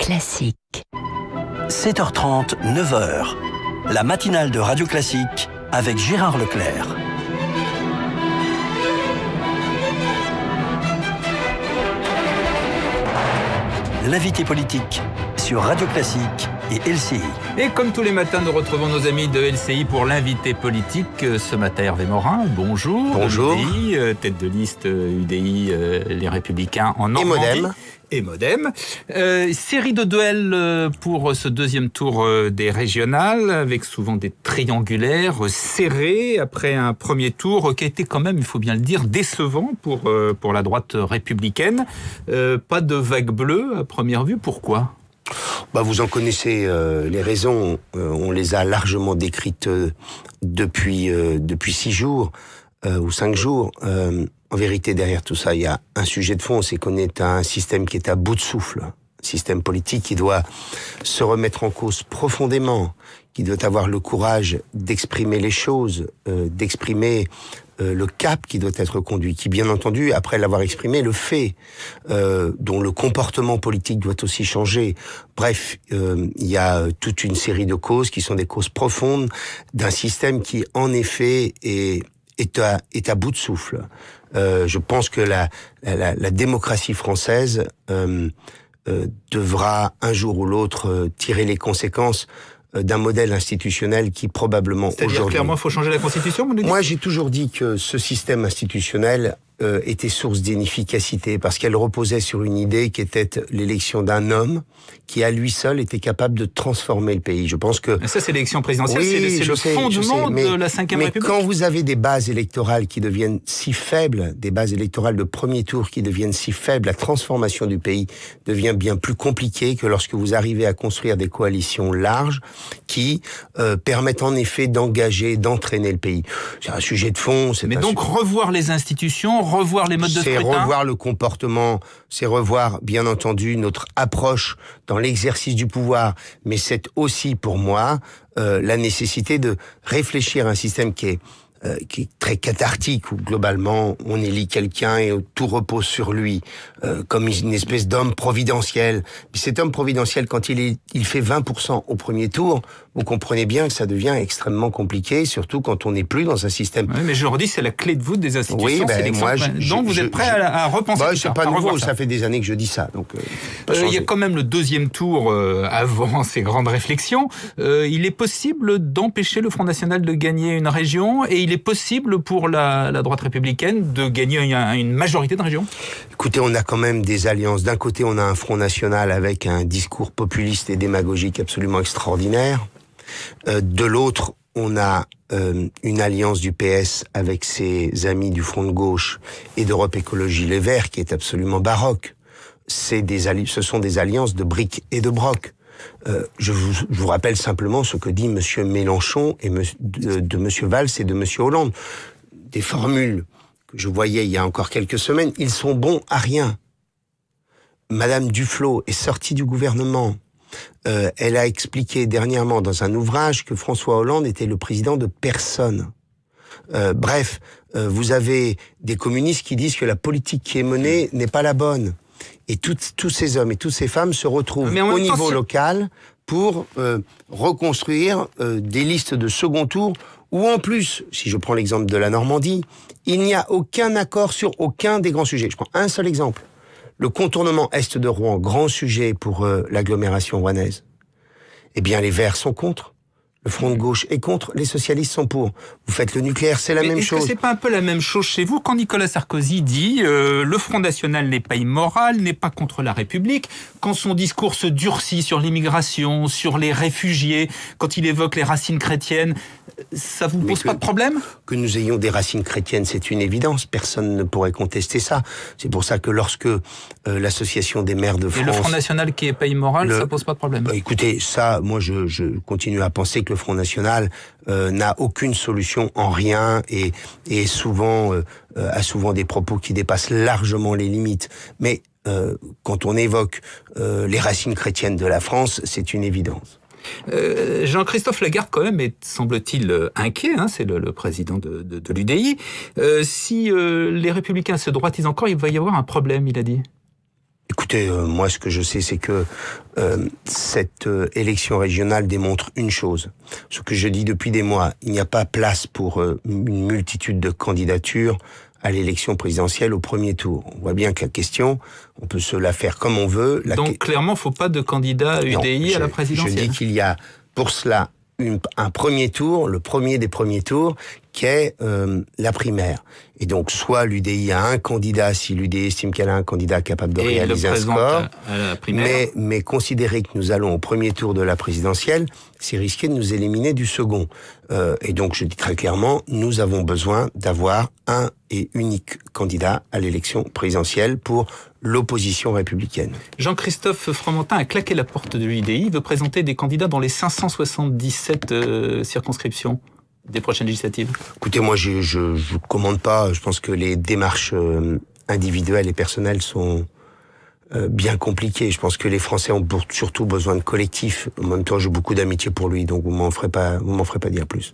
Classique. 7h30, 9h. La matinale de Radio Classique avec Gérard Leclerc. L'invité politique sur Radio Classique et LCI. Et comme tous les matins, nous retrouvons nos amis de LCI pour l'invité politique. Ce matin, Hervé Morin, bonjour. Bonjour. UDI, tête de liste UDI, les Républicains en Normandie. Et Modem. Série de duels pour ce deuxième tour des régionales, avec souvent des triangulaires serrés après un premier tour qui a été quand même, il faut bien le dire, décevant pour la droite républicaine. Pas de vague bleue à première vue, pourquoi ? Vous en connaissez les raisons, on les a largement décrites depuis 6 jours ou 5 jours. En vérité, derrière tout ça, il y a un sujet de fond, c'est qu'on est un système qui est à bout de souffle, un système politique qui doit se remettre en cause profondément, qui doit avoir le courage d'exprimer les choses, d'exprimer le cap qui doit être conduit, qui bien entendu, après l'avoir exprimé, le fait, dont le comportement politique doit aussi changer. Bref, il y a toute une série de causes qui sont des causes profondes d'un système qui, en effet, est à bout de souffle. Je pense que la démocratie française devra un jour ou l'autre tirer les conséquences d'un modèle institutionnel qui probablement C'est-à-dire aujourd'hui... clairement, il faut changer la Constitution, vous nous dites ? Moi, j'ai toujours dit que ce système institutionnel était source d'inefficacité parce qu'elle reposait sur une idée qui était l'élection d'un homme qui, à lui seul, était capable de transformer le pays. Je pense que... Mais ça, c'est l'élection présidentielle, oui, c'est le fondement de la Ve République. Mais quand vous avez des bases électorales qui deviennent si faibles, des bases électorales de premier tour qui deviennent si faibles, la transformation du pays devient bien plus compliquée que lorsque vous arrivez à construire des coalitions larges qui permettent en effet d'engager, d'entraîner le pays. C'est un sujet de fond. Mais donc revoir les institutions, revoir les modes de scrutin. C'est revoir le comportement, c'est revoir bien entendu notre approche dans l'exercice du pouvoir, mais c'est aussi pour moi la nécessité de réfléchir à un système qui est très cathartique, où globalement on élit quelqu'un et tout repose sur lui, comme une espèce d'homme providentiel. Puis cet homme providentiel, quand il fait 20% au premier tour, vous comprenez bien que ça devient extrêmement compliqué, surtout quand on n'est plus dans un système... Oui, mais je redis, c'est la clé de voûte des institutions. Oui, moi, donc vous êtes prêt à repenser tout ça. C'est pas nouveau, ça fait des années que je dis ça. Donc, il y a quand même le deuxième tour avant ces grandes réflexions. Il est possible d'empêcher le Front National de gagner une région, et il est possible pour la droite républicaine de gagner une majorité de régions. Écoutez, on a quand même des alliances. D'un côté, on a un Front National avec un discours populiste et démagogique absolument extraordinaire. De l'autre, on a une alliance du PS avec ses amis du Front de gauche et d'Europe Écologie Les Verts qui est absolument baroque. Ce sont des alliances de briques et de broc. Je vous rappelle simplement ce que dit Monsieur Mélenchon et de Monsieur Valls et de Monsieur Hollande. Des formules que je voyais il y a encore quelques semaines, ils sont bons à rien. Madame Duflot est sortie du gouvernement. Elle a expliqué dernièrement dans un ouvrage que François Hollande était le président de personne. Bref, vous avez des communistes qui disent que la politique qui est menée n'est pas la bonne. Et tous ces hommes et toutes ces femmes se retrouvent au niveau local pour reconstruire des listes de second tour où en plus, si je prends l'exemple de la Normandie, il n'y a aucun accord sur aucun des grands sujets. Je prends un seul exemple. Le contournement est de Rouen, grand sujet pour l'agglomération rouennaise. Eh bien, les Verts sont contre. Le Front de gauche est contre, les socialistes sont pour. Vous faites le nucléaire, c'est la même chose. Est-ce que c'est pas un peu la même chose chez vous quand Nicolas Sarkozy dit le Front National n'est pas immoral, n'est pas contre la République, quand son discours se durcit sur l'immigration, sur les réfugiés, quand il évoque les racines chrétiennes, ça vous pose pas de problème ? Que nous ayons des racines chrétiennes, c'est une évidence. Personne ne pourrait contester ça. C'est pour ça que lorsque l'association des maires de France... Et le Front National qui est pas immoral, ça pose pas de problème ? Écoutez, ça, moi je continue à penser que le Front National n'a aucune solution en rien et a souvent des propos qui dépassent largement les limites. Mais quand on évoque les racines chrétiennes de la France, c'est une évidence. Jean-Christophe Lagarde, quand même, est, semble-t-il, inquiet, c'est le président de l'UDI. Si les Républicains se droitisent encore, il va y avoir un problème, il a dit. Écoutez, moi, ce que je sais, c'est que cette élection régionale démontre une chose. Ce que je dis depuis des mois, il n'y a pas place pour une multitude de candidatures à l'élection présidentielle au premier tour. On voit bien que la question, on peut se la faire comme on veut. Donc, clairement, il ne faut pas de candidat UDI à la présidentielle. Je dis qu'il y a pour cela un premier tour, le premier des premiers tours, qui est la primaire. Et donc, soit l'UDI a un candidat, si l'UDI estime qu'elle a un candidat capable de réaliser un score, à la primaire. mais considérer que nous allons au premier tour de la présidentielle, c'est risquer de nous éliminer du second. Et donc, je dis très clairement, nous avons besoin d'avoir un et unique candidat à l'élection présidentielle pour l'opposition républicaine. Jean-Christophe Fromentin a claqué la porte de l'UDI, veut présenter des candidats dans les 577 circonscriptions des prochaines législatives. Écoutez, moi, je commande pas. Je pense que les démarches individuelles et personnelles sont bien compliquées. Je pense que les Français ont surtout besoin de collectifs. En même temps, j'ai beaucoup d'amitié pour lui, donc vous m'en ferez pas dire plus.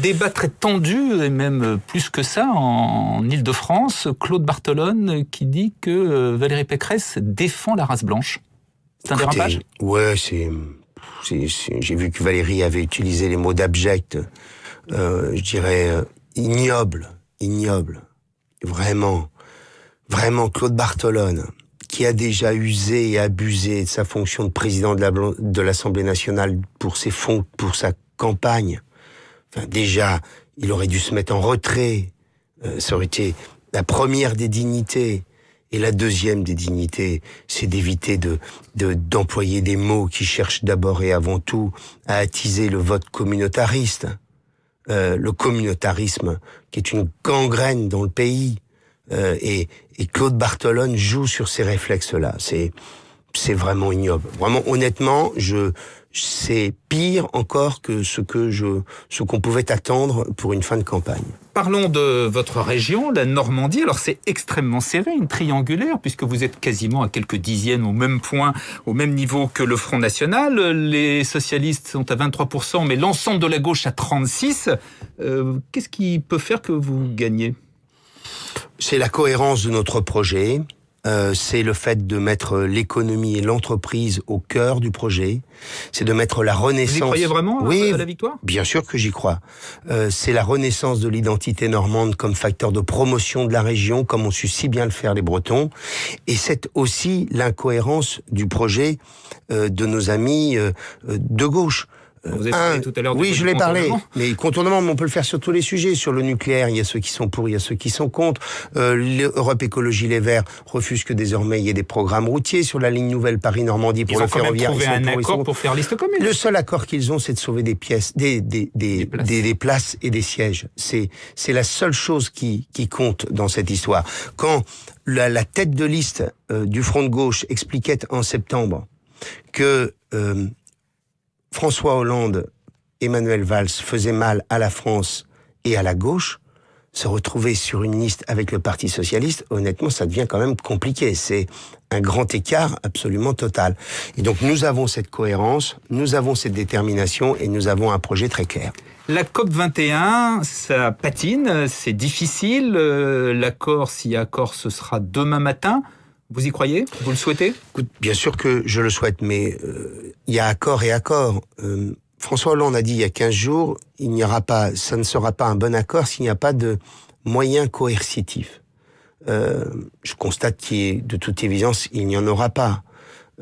Débat très tendu, et même plus que ça, en Île-de-France. Claude Barthelone qui dit que Valérie Pécresse défend la race blanche. C'est un dérapage ? Ouais, j'ai vu que Valérie avait utilisé les mots d'abject, je dirais ignoble. Vraiment, Claude Barthelone, qui a déjà usé et abusé de sa fonction de président de l'Assemblée nationale pour ses fonds, pour sa campagne. Enfin, déjà, il aurait dû se mettre en retrait. Ça aurait été la première des dignités. Et la deuxième des dignités, c'est d'éviter d'employer des mots qui cherchent d'abord et avant tout à attiser le vote communautariste. Le communautarisme, qui est une gangrène dans le pays. Et Claude Barthelone joue sur ces réflexes-là. C'est vraiment ignoble. Vraiment, honnêtement, c'est pire encore que ce qu'on pouvait attendre pour une fin de campagne. Parlons de votre région, la Normandie. Alors c'est extrêmement serré, une triangulaire, puisque vous êtes quasiment à quelques dixièmes au même point, au même niveau que le Front National. Les socialistes sont à 23%, mais l'ensemble de la gauche à 36%. Qu'est-ce qui peut faire que vous gagnez ? C'est la cohérence de notre projet. C'est le fait de mettre l'économie et l'entreprise au cœur du projet. C'est de mettre la renaissance... Vous y croyez vraiment à la victoire ? Bien sûr que j'y crois. C'est la renaissance de l'identité normande comme facteur de promotion de la région, comme ont su si bien le faire les Bretons. Et c'est aussi l'incohérence du projet de nos amis de gauche. Vous avez parlé tout à l'heure oui, je l'ai parlé. Mais contournement, on peut le faire sur tous les sujets. Sur le nucléaire, il y a ceux qui sont pour, il y a ceux qui sont contre. L'Europe Écologie Les Verts refuse que désormais il y ait des programmes routiers sur la ligne nouvelle Paris-Normandie pour le ferroviaire. Ils ont trouvé un accord pour faire liste commune. Le seul accord qu'ils ont, c'est de sauver des pièces, des places et des sièges. C'est la seule chose qui compte dans cette histoire. Quand la tête de liste du Front de gauche expliquait en septembre que François Hollande, Emmanuel Valls faisaient mal à la France et à la gauche, se retrouver sur une liste avec le Parti socialiste, honnêtement, ça devient quand même compliqué. C'est un grand écart absolument total. Et donc nous avons cette cohérence, nous avons cette détermination et nous avons un projet très clair. La COP21, ça patine, c'est difficile. L'accord, s'il y a accord, ce sera demain matin. Vous y croyez ? Vous le souhaitez ? Écoute, bien sûr que je le souhaite, mais il y a accord et accord. François Hollande a dit il y a 15 jours, ça ne sera pas un bon accord s'il n'y a pas de moyens coercitifs. Je constate de toute évidence, il n'y en aura pas.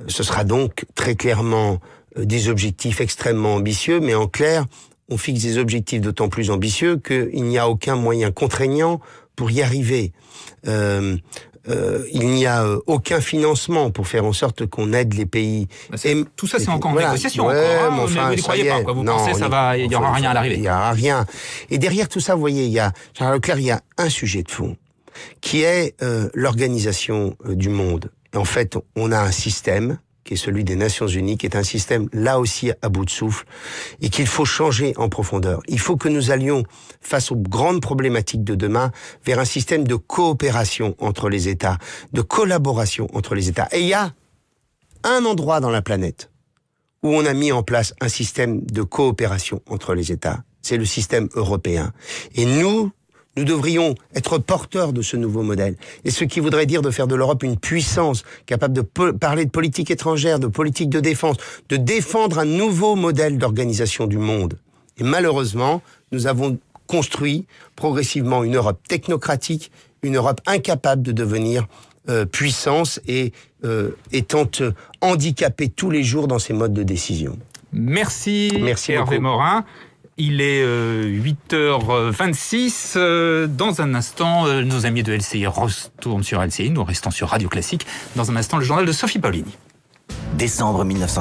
Ce sera donc très clairement des objectifs extrêmement ambitieux, mais en clair, on fixe des objectifs d'autant plus ambitieux qu'il n'y a aucun moyen contraignant pour y arriver. Il n'y a aucun financement pour faire en sorte qu'on aide les pays. Tout ça, c'est encore en négociation. Ouais, encore, mais enfin, vous n'y croyez pas. Vous pensez il n'y aura rien à l'arrivée. Il n'y aura rien. Et derrière tout ça, vous voyez, Charles Leclerc, il y a un sujet de fond, qui est l'organisation du monde. Et en fait, on a un système qui est celui des Nations Unies, qui est un système là aussi à bout de souffle, et qu'il faut changer en profondeur. Il faut que nous allions, face aux grandes problématiques de demain, vers un système de coopération entre les États, de collaboration entre les États. Et il y a un endroit dans la planète où on a mis en place un système de coopération entre les États, c'est le système européen. Et nous Nous devrions être porteurs de ce nouveau modèle. Et ce qui voudrait dire de faire de l'Europe une puissance capable de parler de politique étrangère, de politique de défense, de défendre un nouveau modèle d'organisation du monde. Et malheureusement, nous avons construit progressivement une Europe technocratique, une Europe incapable de devenir puissance et étant handicapée tous les jours dans ses modes de décision. Merci Hervé Morin. Il est 8h26. Dans un instant, nos amis de LCI retournent sur LCI. Nous restons sur Radio Classique. Dans un instant, le journal de Sophie Paulini. Décembre 1940.